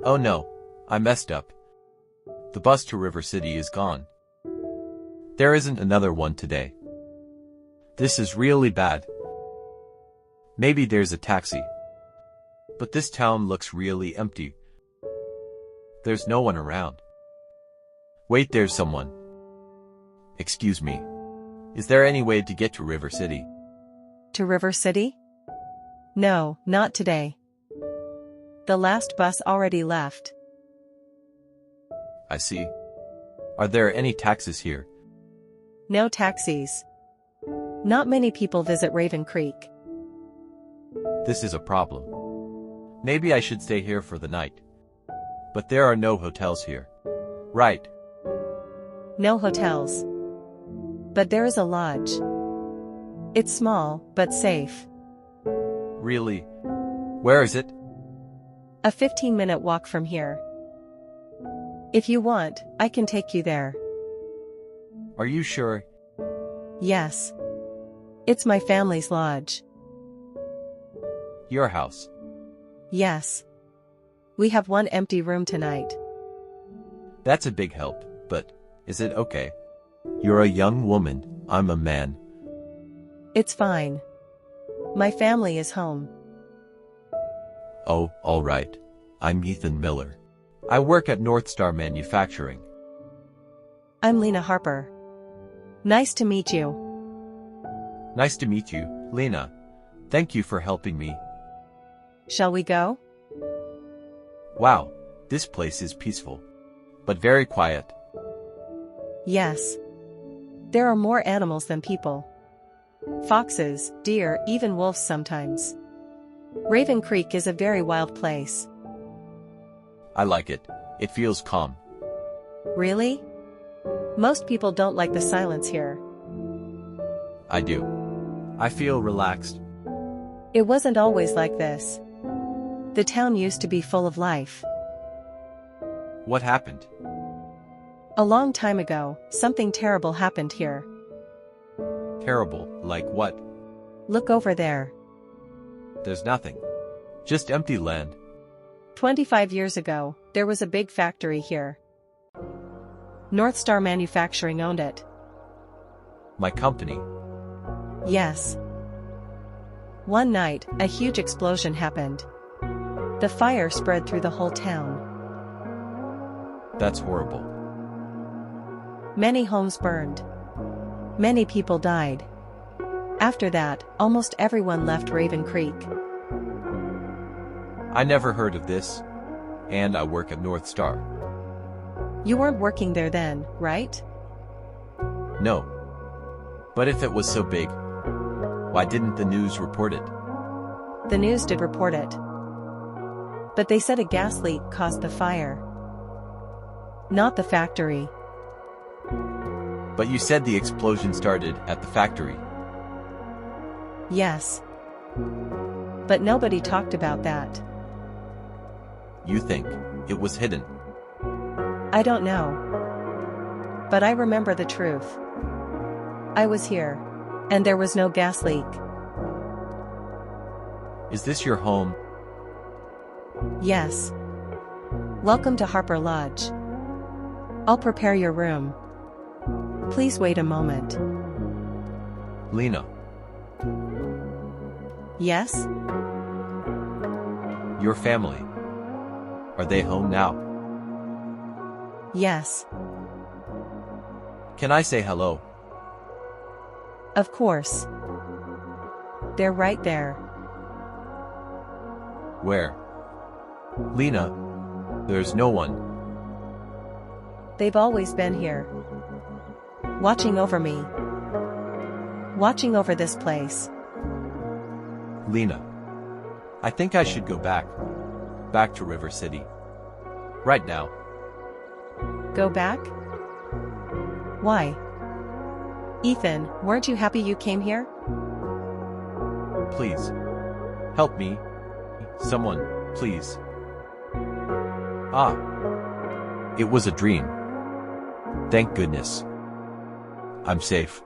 Oh no, I messed up. The bus to River City is gone. There isn't another one today. This is really bad. Maybe there's a taxi. But this town looks really empty. There's no one around. Wait, there's someone. Excuse me. Is there any way to get to River City? To River City? No, not today. The last bus already left. I see. Are there any taxis here? No taxis. Not many people visit Raven Creek. This is a problem. Maybe I should stay here for the night. But there are no hotels here. Right. No hotels. But there is a lodge. It's small, but safe. Really? Where is it? A 15-minute walk from here. If you want, I can take you there. Are you sure? Yes. It's my family's lodge. Your house? Yes. We have one empty room tonight. That's a big help, but is it okay? You're a young woman, I'm a man. It's fine. My family is home. Oh, all right. I'm Ethan Miller. I work at North Star Manufacturing. I'm Lena Harper. Nice to meet you. Nice to meet you, Lena. Thank you for helping me. Shall we go? Wow, this place is peaceful, but very quiet. Yes. There are more animals than people. Foxes, deer, even wolves sometimes. Raven Creek is a very wild place. I like it. It feels calm. Really? Most people don't like the silence here. I do. I feel relaxed. It wasn't always like this. The town used to be full of life. What happened? A long time ago, something terrible happened here. Terrible, like what? Look over there. There's nothing. Just empty land. 25 years ago, there was a big factory here. North Star Manufacturing owned it. My company. Yes. One night, a huge explosion happened. The fire spread through the whole town. That's horrible. Many homes burned. Many people died. After that, almost everyone left Raven Creek. I never heard of this. And I work at North Star. You weren't working there then, right? No. But if it was so big, why didn't the news report it? The news did report it. But they said a gas leak caused the fire. Not the factory. But you said the explosion started at the factory. Yes. But nobody talked about that. You think it was hidden? I don't know. But I remember the truth. I was here. And there was no gas leak. Is this your home? Yes. Welcome to Harper Lodge. I'll prepare your room. Please wait a moment. Lena. Yes? Your family. Are they home now? Yes. Can I say hello? Of course. They're right there. Where? Lena, there's no one. They've always been here. Watching over me. Watching over this place. Lena, I think I should go back. Back to River City. Right now. Go back? Why? Ethan, weren't you happy you came here? Please. Help me. Someone, please. Ah. It was a dream. Thank goodness. I'm safe.